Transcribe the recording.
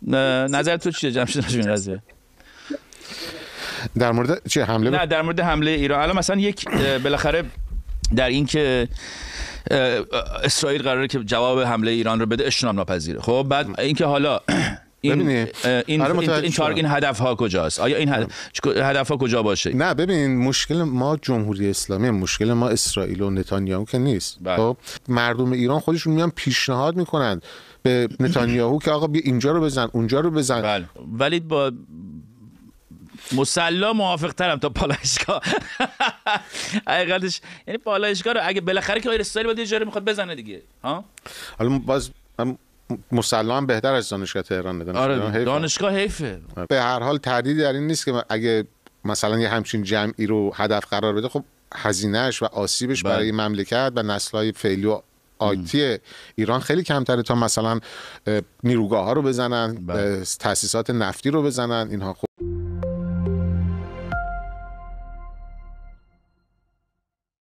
نظر تو چیه جمشید راجع به این قضیه؟ در مورد چه حمله؟ نه در مورد حمله ایران. الان مثلا یک بالاخره در این که اسرائیل قراره که جواب حمله ایران رو بده اجتناب ناپذیره. خب بعد اینکه حالا این هدف ها کجاست؟ آیا این هدف ها کجا باشه؟ نه ببین، مشکل ما جمهوری اسلامی، مشکل ما اسرائیل و نتانیاهو که نیست. خب مردم ایران خودشون میان پیشنهاد میکنن به نتانیاهو که آقا بیا اینجا رو بزن اونجا رو بزن. بله. ولی با مسلا موافق ترم تا پالایشگاه. حقیقتش یعنی پالایشگاه رو اگه بالاخره که اسرائیل باید یه جایی میخواد بزنه دیگه، ها حالا باز مسلا هم بهتر از دانشگاه تهران. آره دانشگاه حیفه. به هر حال تردیدی در این نیست که اگه مثلا یه همچین جمعی رو هدف قرار بده، خب هزینه‌اش و آسیبش برای مملکت و نسل‌های فعلی و آیتی ایران خیلی کمتره تا مثلا نیروگاه‌ها رو بزنن، تأسیسات نفتی رو بزنن اینها.